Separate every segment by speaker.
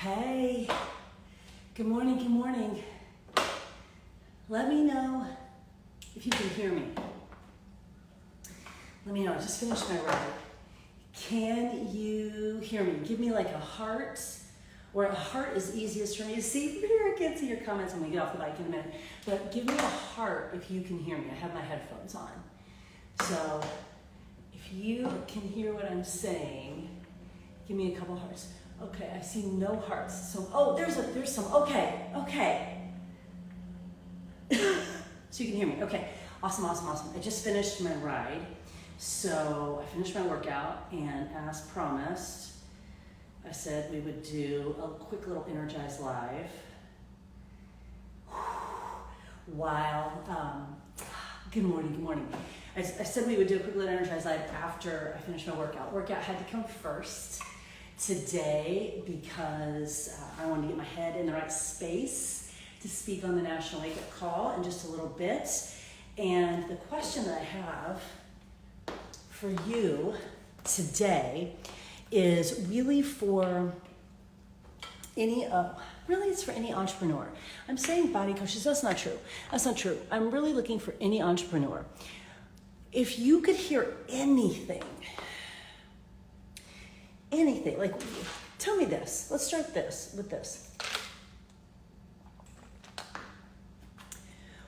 Speaker 1: Hey, good morning, good morning. Let me know if you can hear me. Let me know, I just finished my ride. Can you hear me? Give me like a heart, or a heart is easiest for me to see. Here, I can't see your comments when we get off the bike in a minute. But give me a heart if you can hear me. I have my headphones on. So if you can hear what I'm saying, give me a couple hearts. Okay, I see no hearts. So, oh, there's some. Okay. So you can hear me. Okay, awesome. I just finished my ride. So I finished my workout, and as promised, I said we would do a quick little Energize Live while, good morning. I said we would do a quick little Energize Live after I finished my workout. Workout had to come first today because I wanted to get my head in the right space to speak on the National Wake Up Call in just a little bit. And the question that I have for you today is really for any it's for any entrepreneur. I'm saying body coaches, that's not true. I'm really looking for any entrepreneur. If you could hear anything, like, tell me this. Let's start with this.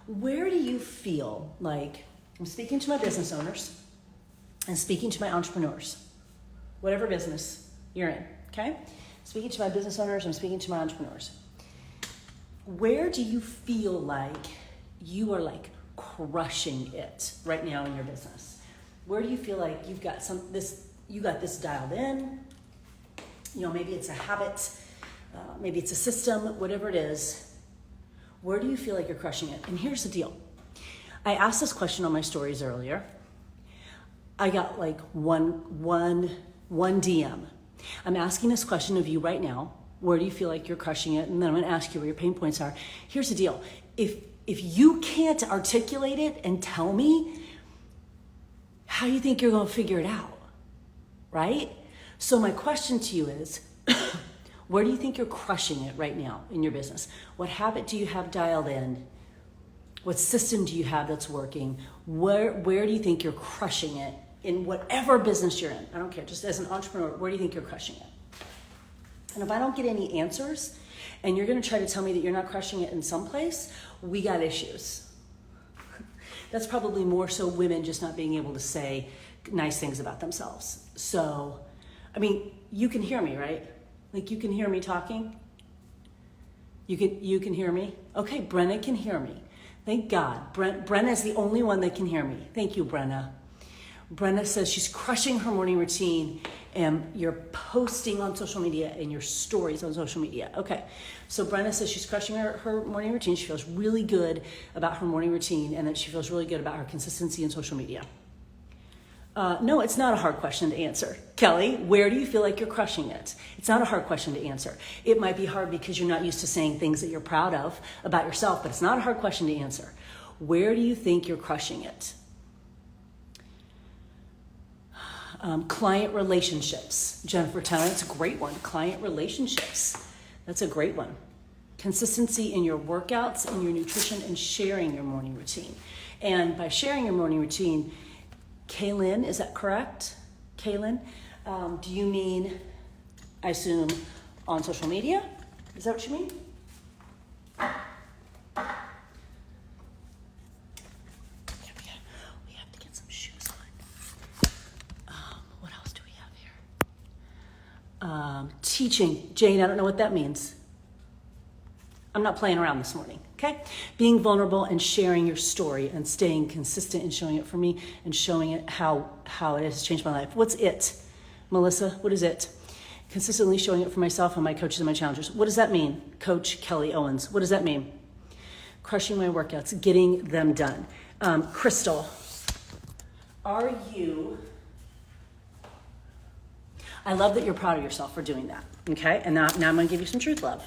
Speaker 1: Where do you feel like, I'm speaking to my business owners and speaking to my entrepreneurs, whatever business you're in, okay? Speaking to my business owners, I'm speaking to my entrepreneurs. Where do you feel like you are like crushing it right now in your business? Where do you feel like you got this dialed in? You know, maybe it's a habit, maybe it's a system, whatever it is. Where do you feel like you're crushing it? And here's the deal. I asked this question on my stories earlier. I got like one DM. I'm asking this question of you right now. Where do you feel like you're crushing it? And then I'm gonna ask you where your pain points are. Here's the deal. If you can't articulate it and tell me, how do you think you're gonna figure it out, right? So my question to you is, where do you think you're crushing it right now in your business? What habit do you have dialed in? What system do you have that's working? Where do you think you're crushing it in whatever business you're in? I don't care, just as an entrepreneur, where do you think you're crushing it? And if I don't get any answers, and you're gonna try to tell me that you're not crushing it in some place, we got issues. That's probably more so women just not being able to say nice things about themselves. So, I mean, you can hear me, right? Like, you can hear me talking? You can hear me? Okay, Brenna can hear me. Thank God. Brenna's the only one that can hear me. Thank you, Brenna. Brenna says she's crushing her morning routine, and you're posting on social media and your stories on social media. Okay, so Brenna says she's crushing her morning routine. She feels really good about her morning routine, and that she feels really good about her consistency in social media. No, it's not a hard question to answer. Kelly, where do you feel like you're crushing it? It's not a hard question to answer. It might be hard because you're not used to saying things that you're proud of about yourself, but it's not a hard question to answer. Where do you think you're crushing it? Client relationships. Jennifer Tanner, that's a great one. Client relationships. That's a great one. Consistency in your workouts and your nutrition and sharing your morning routine. And by sharing your morning routine, Kaylin, is that correct? Kaylin, do you mean, I assume, on social media? Is that what you mean? We have to get some shoes on. What else do we have here? Teaching. Jane, I don't know what that means. I'm not playing around this morning, okay? Being vulnerable and sharing your story and staying consistent and showing it for me and showing it how it has changed my life. What's it? Melissa, what is it? Consistently showing it for myself and my coaches and my challengers. What does that mean? Coach Kelly Owens, what does that mean? Crushing my workouts, getting them done. Crystal, are you... I love that you're proud of yourself for doing that, okay? And now I'm gonna give you some truth love.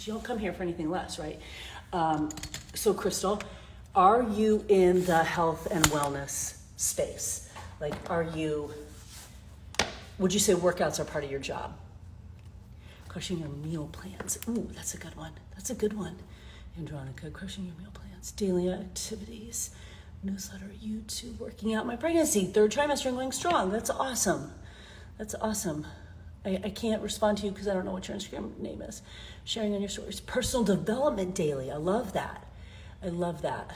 Speaker 1: You don't come here for anything less, right? So Crystal, are you in the health and wellness space? Like, would you say workouts are part of your job? Crushing your meal plans. Ooh, that's a good one. That's a good one. Andronica, crushing your meal plans. Daily activities, newsletter, YouTube, working out my pregnancy, 3rd trimester and going strong. That's awesome. That's awesome. I can't respond to you because I don't know what your Instagram name is. Sharing on your stories. Personal development daily. I love that. I love that.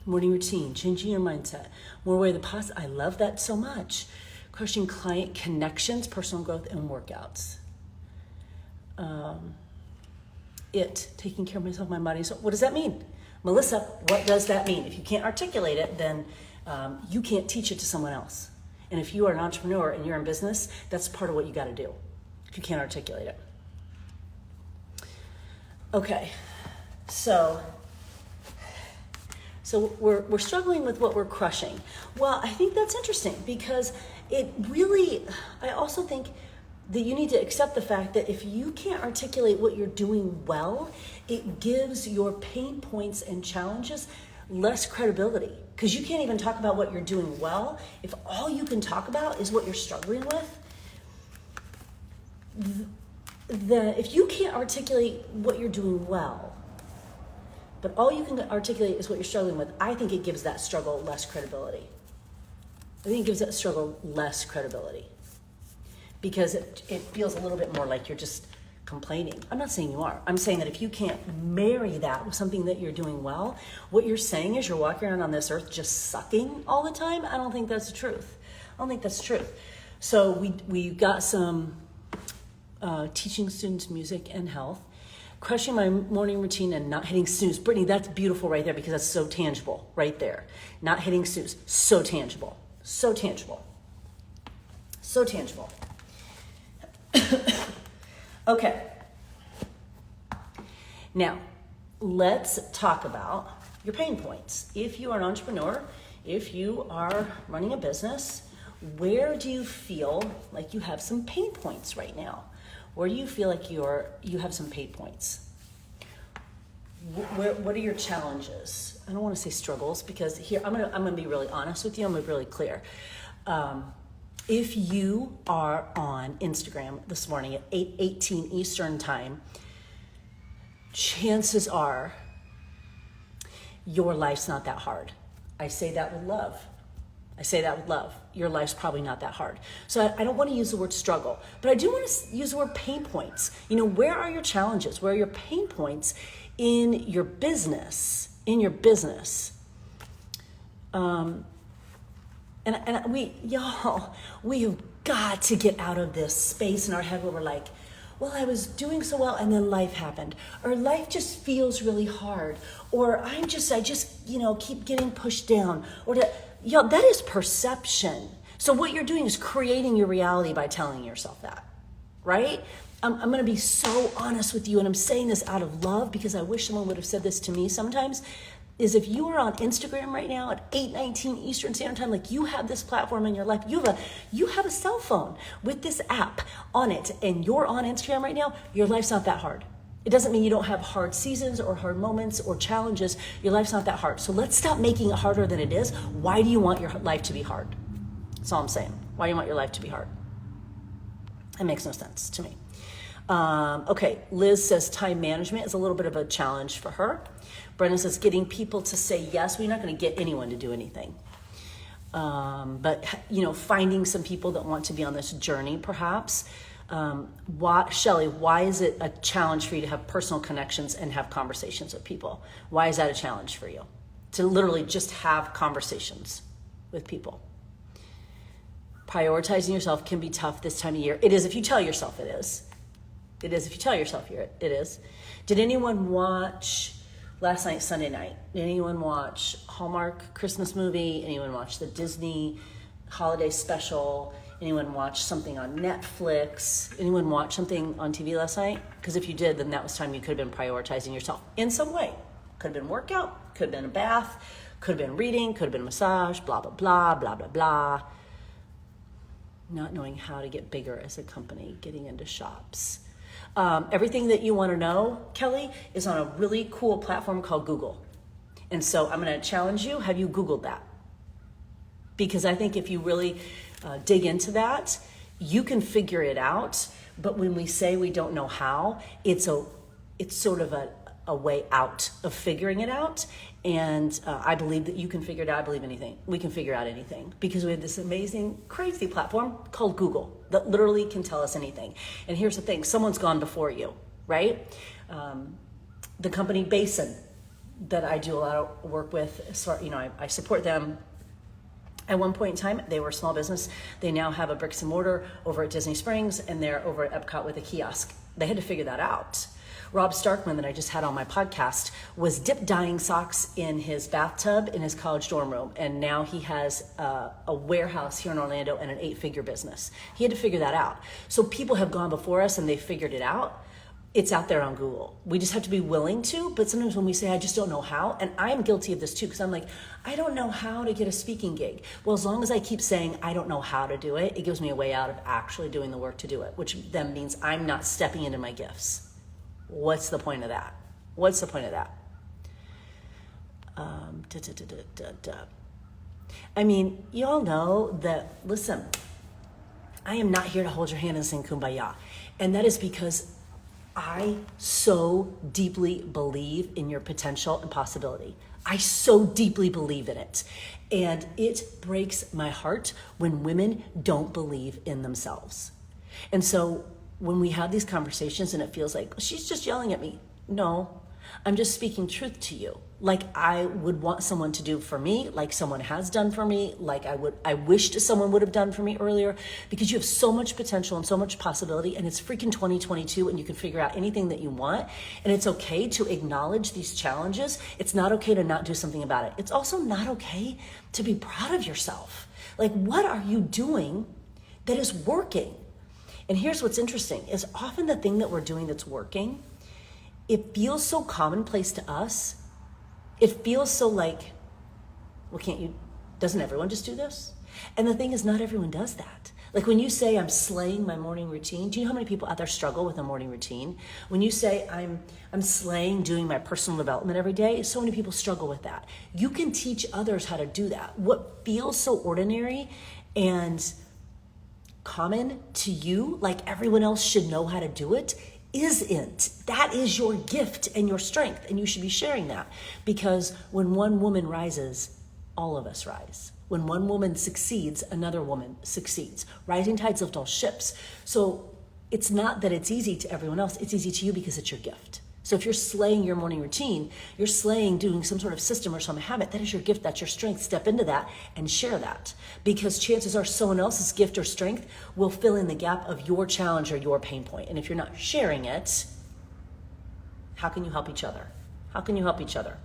Speaker 1: Morning routine, changing your mindset. More way the positive. I love that so much. Crushing client connections, personal growth, and workouts. Taking care of myself, my body. So what does that mean? Melissa, what does that mean? If you can't articulate it, then you can't teach it to someone else. And if you are an entrepreneur and you're in business, that's part of what you got to do if you can't articulate it. Okay, so we're struggling with what we're crushing. Well, I think that's interesting because I also think that you need to accept the fact that if you can't articulate what you're doing well, it gives your pain points and challenges less credibility. Because you can't even talk about what you're doing well. If all you can talk about is what you're struggling with, if you can't articulate what you're doing well, but all you can articulate is what you're struggling with, I think it gives that struggle less credibility. I think it gives that struggle less credibility because it feels a little bit more like you're just complaining. I'm not saying you are. I'm saying that if you can't marry that with something that you're doing well, what you're saying is you're walking around on this earth just sucking all the time. I don't think that's the truth. I don't think that's the truth. So we got some teaching students music and health. Crushing my morning routine and not hitting snooze. Brittany, that's beautiful right there because that's so tangible right there. Not hitting snooze, so tangible. So tangible. So tangible. Okay. Now, let's talk about your pain points. If you are an entrepreneur, if you are running a business, where do you feel like you have some pain points right now? Where do you feel like you have some pain points? What are your challenges? I don't want to say struggles because here I'm gonna be really honest with you. I'm gonna be really clear. If you are on Instagram this morning at 8:18 Eastern time, chances are your life's not that hard. I say that with love. Your life's probably not that hard. So I don't want to use the word struggle, but I do want to use the word pain points. Where are your challenges? Where are your pain points in your business? And we have got to get out of this space in our head where we're like, well, I was doing so well and then life happened, or life just feels really hard, or I just keep getting pushed down, or that is perception. So what you're doing is creating your reality by telling yourself that, right? I'm going to be so honest with you, and I'm saying this out of love because I wish someone would have said this to me sometimes, is if you are on Instagram right now at 8:19 Eastern Standard Time, like you have this platform in your life, you have a cell phone with this app on it, and you're on Instagram right now, your life's not that hard. It doesn't mean you don't have hard seasons or hard moments or challenges. Your life's not that hard. So let's stop making it harder than it is. Why do you want your life to be hard? That's all I'm saying. Why do you want your life to be hard? It makes no sense to me. Okay, Liz says time management is a little bit of a challenge for her. Brenda says getting people to say yes. We're not going to get anyone to do anything. But finding some people that want to be on this journey, perhaps. Shelley, why is it a challenge for you to have personal connections and have conversations with people? Why is that a challenge for you? To literally just have conversations with people. Prioritizing yourself can be tough this time of year. It is if you tell yourself it is. It is if you tell yourself it is. Did anyone watch last night, Sunday night? Did anyone watch Hallmark Christmas movie? Anyone watch the Disney holiday special? Anyone watch something on Netflix? Anyone watch something on TV last night? Because if you did, then that was time you could have been prioritizing yourself in some way. Could have been workout, could have been a bath, could have been reading, could have been a massage, blah, blah, blah, blah, blah, blah. Not knowing how to get bigger as a company, getting into shops. Everything that you want to know, Kelly, is on a really cool platform called Google. And so I'm going to challenge you. Have you Googled that? Because I think if you really dig into that, You can figure it out, but when we say we don't know how, it's sort of a way out of figuring it out. And I believe that you can figure it out. I believe anything. We can figure out anything because we have this amazing, crazy platform called Google that literally can tell us anything. And here's the thing, someone's gone before you, right? The company Basin that I do a lot of work with, I support them. At one point in time, they were a small business. They now have a bricks and mortar over at Disney Springs, and they're over at Epcot with a kiosk. They had to figure that out. Rob Starkman, that I just had on my podcast, was dip dyeing socks in his bathtub in his college dorm room, and now he has a warehouse here in Orlando and an 8-figure business. He had to figure that out. So people have gone before us and they figured it out. It's out there on Google. We just have to be willing to, but sometimes when we say, I just don't know how, and I'm guilty of this too, because I'm like, I don't know how to get a speaking gig. Well, as long as I keep saying, I don't know how to do it, it gives me a way out of actually doing the work to do it, which then means I'm not stepping into my gifts. What's the point of that? What's the point of that? I mean, you all know that, listen, I am not here to hold your hand and sing Kumbaya. And that is because I so deeply believe in your potential and possibility. I so deeply believe in it. And it breaks my heart when women don't believe in themselves. And so when we have these conversations and it feels like, she's just yelling at me. No, I'm just speaking truth to you. Like I would want someone to do for me, like someone has done for me, like I wished someone would have done for me earlier, because you have so much potential and so much possibility, and it's freaking 2022 and you can figure out anything that you want. And it's okay to acknowledge these challenges. It's not okay to not do something about it. It's also not okay to be proud of yourself. Like, what are you doing that is working? And here's what's interesting is often the thing that we're doing that's working, it feels so commonplace to us. It feels so like, well, doesn't everyone just do this? And the thing is, not everyone does that. Like when you say I'm slaying my morning routine, do you know how many people out there struggle with a morning routine? When you say I'm slaying doing my personal development every day, so many people struggle with that. You can teach others how to do that. What feels so ordinary and common to you, like everyone else should know how to do it, isn't. That is your gift and your strength, and you should be sharing that, because when one woman rises, all of us rise. When one woman succeeds, another woman succeeds. Rising tides lift all ships. So it's not that it's easy to everyone else, it's easy to you because it's your gift. So if you're slaying your morning routine, you're slaying doing some sort of system or some habit, that is your gift, that's your strength. Step into that and share that, because chances are someone else's gift or strength will fill in the gap of your challenge or your pain point. And if you're not sharing it, how can you help each other? How can you help each other?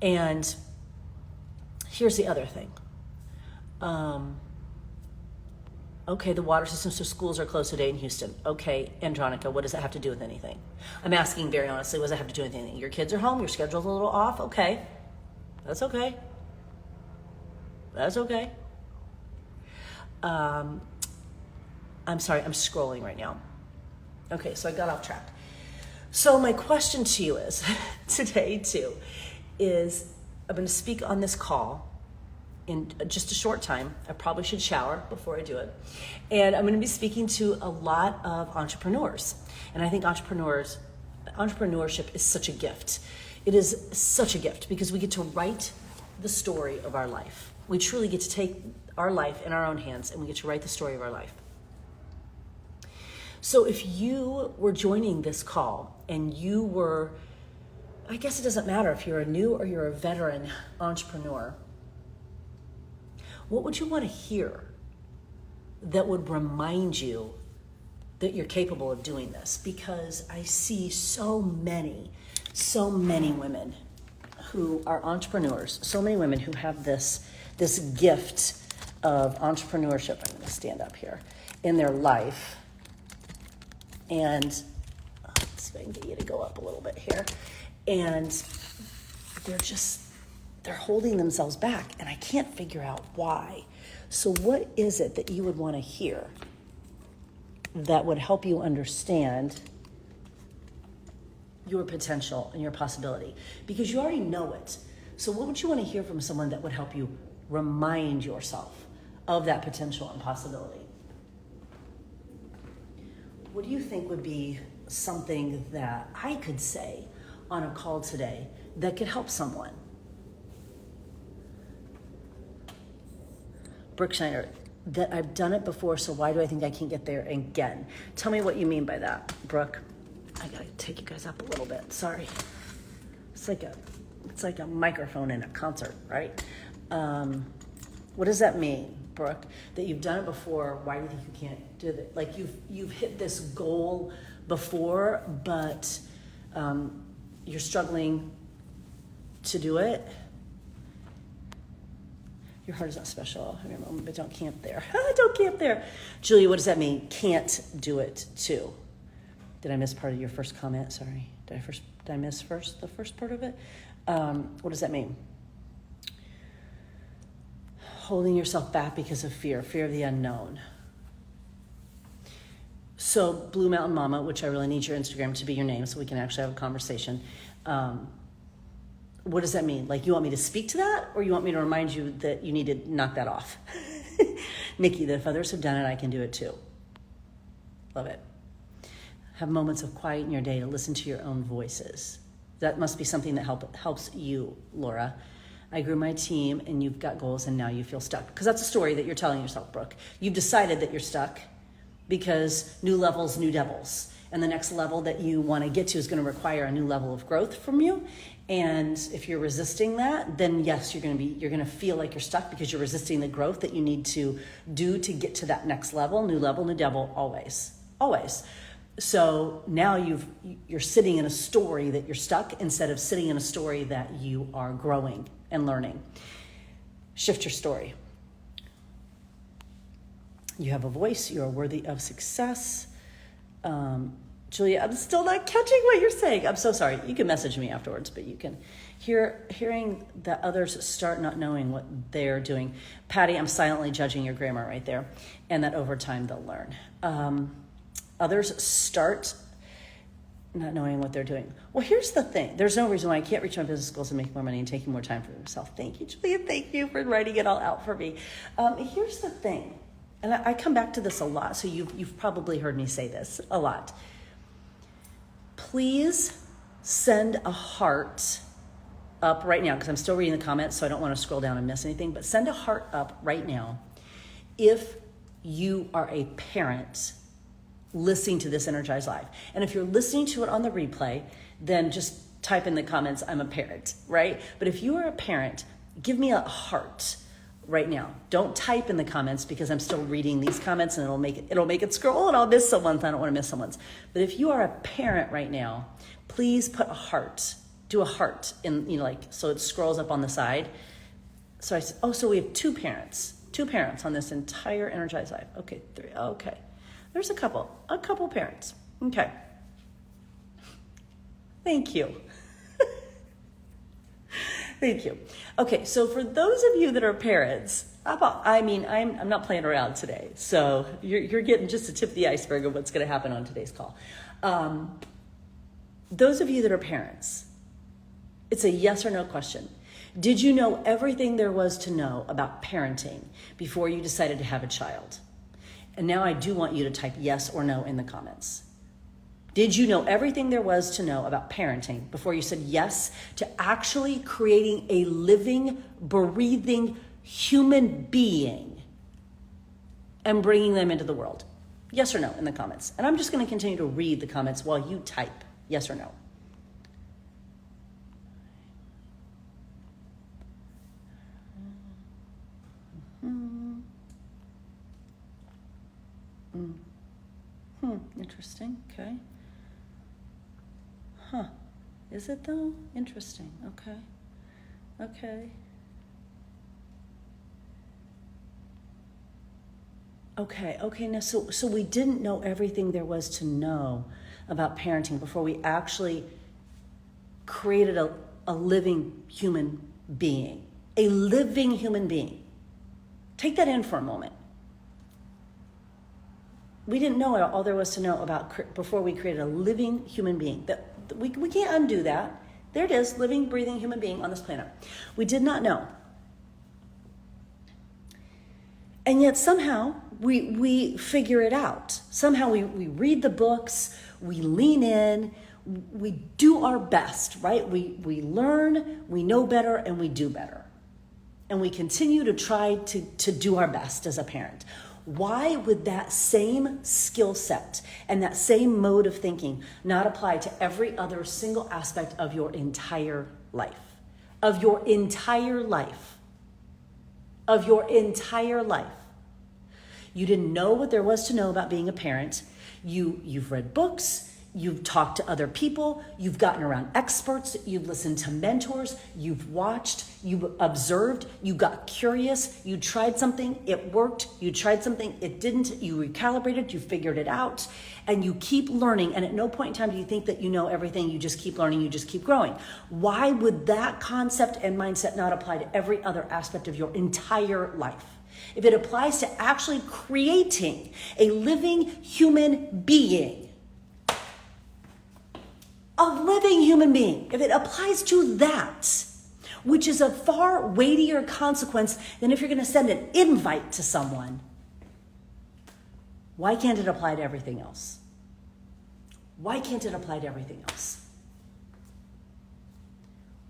Speaker 1: And here's the other thing. Okay, the water systems for schools are closed today in Houston. Okay, Andronica, what does that have to do with anything? I'm asking very honestly, what does that have to do with anything? Your kids are home, your schedule's a little off, okay. That's okay. That's okay. I'm sorry, I'm scrolling right now. Okay, so I got off track. So my question to you is, today too, is I'm gonna speak on this call in just a short time. I probably should shower before I do it. And I'm going to be speaking to a lot of entrepreneurs. And I think entrepreneurship is such a gift. It is such a gift because we get to write the story of our life. We truly get to take our life in our own hands and we get to write the story of our life. So if you were joining this call and you were, I guess it doesn't matter if you're a new or you're a veteran entrepreneur, what would you want to hear that would remind you that you're capable of doing this? Because I see so many women who are entrepreneurs, so many women who have this gift of entrepreneurship. I'm going to stand up here in their life. And let's see if I can get you to go up a little bit here. And they're holding themselves back, and I can't figure out why. So what is it that you would want to hear that would help you understand your potential and your possibility? Because you already know it. So what would you want to hear from someone that would help you remind yourself of that potential and possibility? what do you think would be something that I could say on a call today that could help someone? Brooke Schneider, that I've done it before, so why do I think I can't get there again? Tell me what you mean by that, Brooke. I gotta take you guys up a little bit, sorry. It's like a microphone in a concert, right? What does that mean, Brooke? That you've done it before, why do you think you can't do it? Like you've hit this goal before, but you're struggling to do it. Your heart is not special. Have your moment, but don't camp there. Don't camp there. Julia, what does that mean? Can't do it too. Did I miss part of your first comment? Sorry. Did I miss the first part of it? What does that mean? Holding yourself back because of fear of the unknown. So Blue Mountain Mama, which I really need your Instagram to be your name so we can actually have a conversation. What does that mean? Like, you want me to speak to that, or you want me to remind you that you need to knock that off? Nikki, that if others have done it, I can do it too. Love it. Have moments of quiet in your day to listen to your own voices. That must be something that helps you, Laura. I grew my team, and you've got goals, and now you feel stuck. Because that's a story that you're telling yourself, Brooke. You've decided that you're stuck because new levels, new devils. And the next level that you want to get to is going to require a new level of growth from you. And if you're resisting that, then yes, you're going to feel like you're stuck because you're resisting the growth that you need to do to get to that next level, new devil, always. So now you're sitting in a story that you're stuck instead of sitting in a story that you are growing and learning. Shift your story. You have a voice. You are worthy of success. Julia, I'm still not catching what you're saying. I'm so sorry. You can message me afterwards, but you can hearing that others start not knowing what they're doing. Patty, I'm silently judging your grammar right there, and that over time they'll learn. Others start not knowing what they're doing. Well, here's the thing. There's no reason why I can't reach my business goals and make more money and taking more time for myself. Thank you, Julia. Thank you for writing it all out for me. Here's the thing, and I come back to this a lot, so you've probably heard me say this a lot. Please send a heart up right now, because I'm still reading the comments, so I don't want to scroll down and miss anything, but send a heart up right now if you are a parent listening to this Energized Live. And if you're listening to it on the replay, then just type in the comments, I'm a parent, right? But if you are a parent, give me a heart right now. Don't type in the comments because I'm still reading these comments and it'll make it scroll and I'll miss someone's. I don't want to miss someone's. But if you are a parent right now, please put a heart. Do a heart in, so it scrolls up on the side. So I said, so we have two parents on this entire Energized Live. Okay, 3. Okay. There's a couple parents. Okay. Thank you. Thank you. Okay, so for those of you that are parents, I'm not playing around today. So you're getting just the tip of the iceberg of what's going to happen on today's call. Those of you that are parents, it's a yes or no question. Did you know everything there was to know about parenting before you decided to have a child? And now I do want you to type yes or no in the comments. Did you know everything there was to know about parenting before you said yes to actually creating a living, breathing human being and bringing them into the world? Yes or no in the comments. And I'm just going to continue to read the comments while you type yes or no. Interesting. Okay. Is it though? Interesting. Okay. Okay. Now, so we didn't know everything there was to know about parenting before we actually created a living human being. A living human being. Take that in for a moment. We didn't know all there was to know about before we created a living human being. We can't undo that. There it is, living, breathing human being on this planet. We did not know. And yet somehow we figure it out. Somehow we read the books, we lean in, we do our best, right? We learn, we know better, and we do better. And we continue to try to do our best as a parent. Why would that same skill set and that same mode of thinking not apply to every other single aspect of your entire life? Of your entire life. Of your entire life. You didn't know what there was to know about being a parent. You've read books. You've talked to other people, you've gotten around experts, you've listened to mentors, you've watched, you've observed, you got curious, you tried something, it worked, you tried something, it didn't, you recalibrated, you figured it out, and you keep learning, and at no point in time do you think that you know everything, you just keep learning, you just keep growing. Why would that concept and mindset not apply to every other aspect of your entire life? If it applies to actually creating a living human being, if it applies to that, which is a far weightier consequence than if you're going to send an invite to someone, why can't it apply to everything else? Why can't it apply to everything else?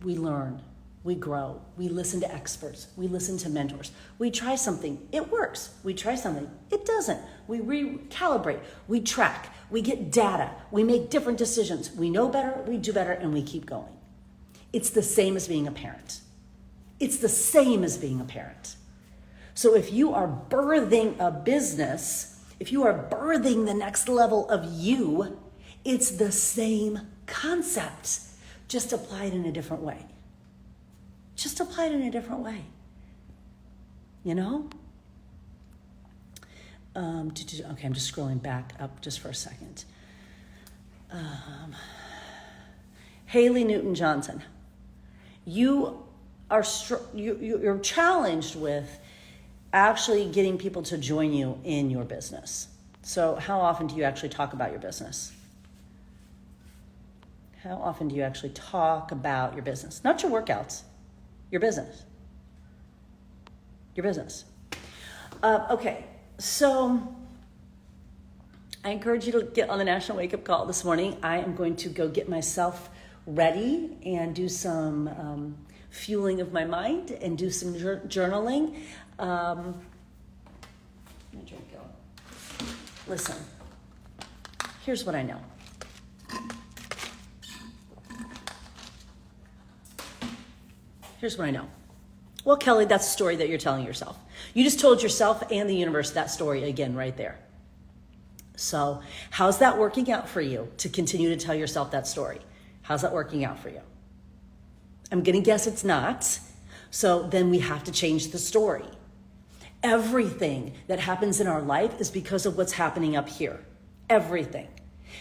Speaker 1: We learn, we grow, we listen to experts, we listen to mentors. We try something, it works. We try something, it doesn't. We recalibrate, we track, we get data, we make different decisions. We know better, we do better, and we keep going. It's the same as being a parent. It's the same as being a parent. So if you are birthing a business, if you are birthing the next level of you, it's the same concept, just applied in a different way. Just applied in a different way. You know? Okay, I'm just scrolling back up just for a second. Haley Newton-Johnson, you're challenged with actually getting people to join you in your business. So how often do you actually talk about your business? How often do you actually talk about your business? Not your workouts, your business. Your business. Okay, so I encourage you to get on the National Wake Up Call this morning. I am going to go get myself ready and do some fueling of my mind and do some journaling. Listen, here's what I know. Here's what I know. Well, Kelly, that's a story that you're telling yourself. You just told yourself and the universe that story again right there. So how's that working out for you to continue to tell yourself that story? How's that working out for you? I'm going to guess it's not. So then we have to change the story. Everything that happens in our life is because of what's happening up here. Everything.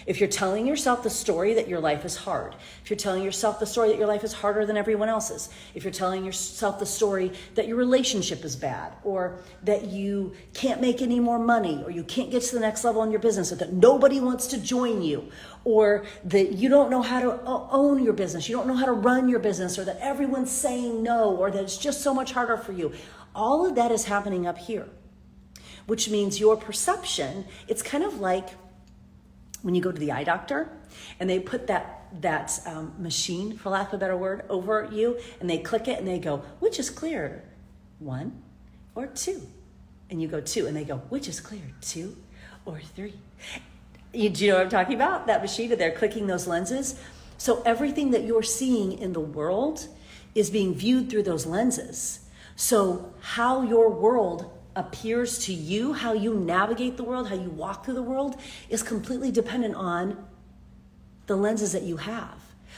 Speaker 1: If you're telling yourself the story that your life is hard, if you're telling yourself the story that your life is harder than everyone else's, if you're telling yourself the story that your relationship is bad, or that you can't make any more money, or you can't get to the next level in your business, or that nobody wants to join you, or that you don't know how to own your business, you don't know how to run your business, or that everyone's saying no, or that it's just so much harder for you, all of that is happening up here, which means your perception, it's kind of like when you go to the eye doctor and they put that machine, for lack of a better word, over you, and they click it and they go, which is clearer, 1 or 2? And you go 2, and they go, which is clearer, 2 or 3? Do you know what I'm talking about? That machine, and they're clicking those lenses. So everything that you're seeing in the world is being viewed through those lenses. So how your world appears to you, how you navigate the world, how you walk through the world, is completely dependent on the lenses that you have.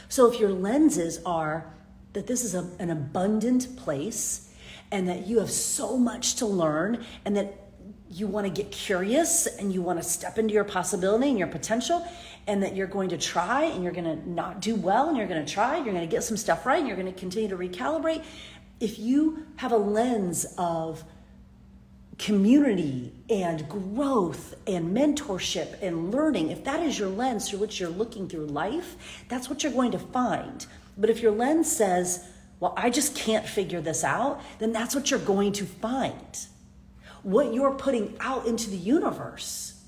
Speaker 1: So if your lenses are that this is an abundant place and that you have so much to learn and that you want to get curious and you want to step into your possibility and your potential, and that you're going to try and you're going to not do well and you're going to try, you're going to get some stuff right and you're going to continue to recalibrate. If you have a lens of community and growth and mentorship and learning, if that is your lens through which you're looking through life, that's what you're going to find. But if your lens says, well, I just can't figure this out, then that's what you're going to find. What you're putting out into the universe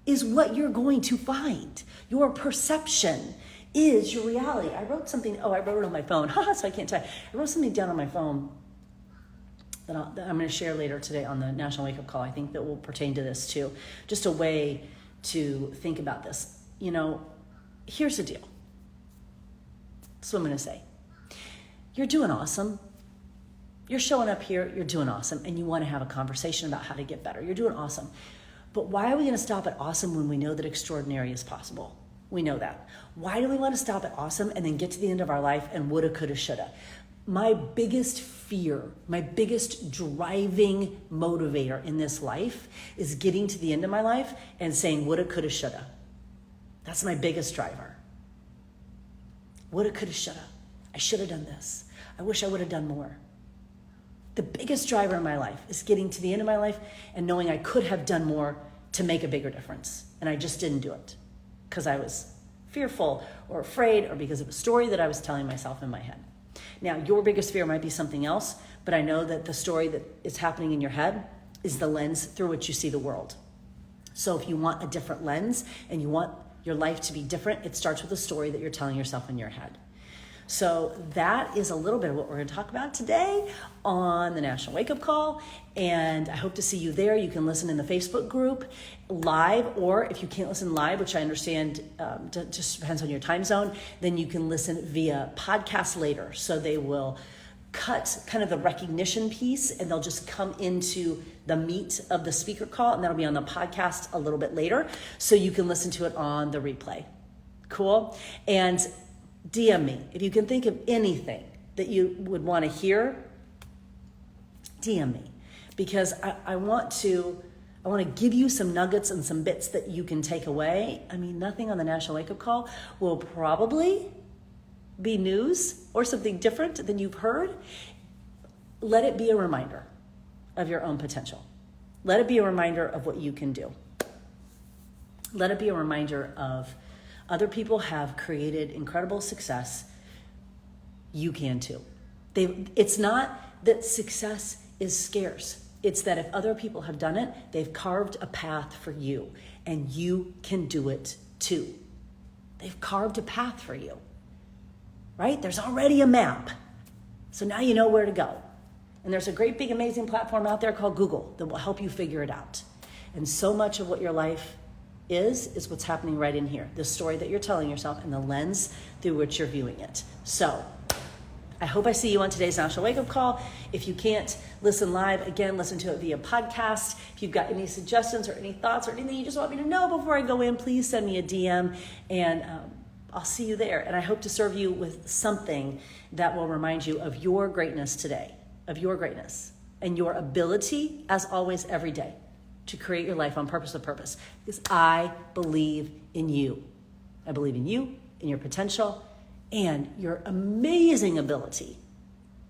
Speaker 1: is what you're going to find. Your perception is your reality. I wrote something, I wrote it on my phone, so I can't tell you. I wrote something down on my phone that I'm going to share later today on the National Wake Up Call. I think that will pertain to this too. Just a way to think about this. Here's the deal. That's what I'm going to say. You're doing awesome. You're showing up here, you're doing awesome, and you want to have a conversation about how to get better. You're doing awesome. But why are we going to stop at awesome when we know that extraordinary is possible? We know that. Why do we want to stop at awesome and then get to the end of our life and woulda, coulda, shoulda? My biggest fear, my biggest driving motivator in this life is getting to the end of my life and saying woulda, coulda, shoulda. That's my biggest driver. Woulda, coulda, shoulda. I should have done this. I wish I would have done more. The biggest driver in my life is getting to the end of my life and knowing I could have done more to make a bigger difference. And I just didn't do it because I was fearful or afraid or because of a story that I was telling myself in my head. Now, your biggest fear might be something else, but I know that the story that is happening in your head is the lens through which you see the world. So if you want a different lens and you want your life to be different, it starts with a story that you're telling yourself in your head. So that is a little bit of what we're going to talk about today on the National Wake Up Call. And I hope to see you there. You can listen in the Facebook group live, or if you can't listen live, which I understand just depends on your time zone, then you can listen via podcast later. So they will cut kind of the recognition piece and they'll just come into the meat of the speaker call, and that'll be on the podcast a little bit later. So you can listen to it on the replay. Cool? And DM me. If you can think of anything that you would want to hear, DM me. Because I want to give you some nuggets and some bits that you can take away. I mean, nothing on the National Wake Up Call will probably be news or something different than you've heard. Let it be a reminder of your own potential. Let it be a reminder of what you can do. Let it be a reminder of other people have created incredible success. You can too. It's not that success is scarce. It's that if other people have done it, they've carved a path for you, and you can do it too. They've carved a path for you, right? There's already a map. So now you know where to go. And there's a great, big, amazing platform out there called Google that will help you figure it out. And so much of what your life is what's happening right in here. The story that you're telling yourself and the lens through which you're viewing it. So I hope I see you on today's National Wake Up Call. If you can't listen live, again, listen to it via podcast. If you've got any suggestions or any thoughts or anything you just want me to know before I go in, please send me a DM and I'll see you there. And I hope to serve you with something that will remind you of your greatness today, of your greatness and your ability, as always, every day, to create your life on purpose of purpose. Because I believe in you. I believe in you, in your potential, and your amazing ability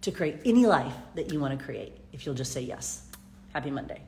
Speaker 1: to create any life that you want to create if you'll just say yes. Happy Monday.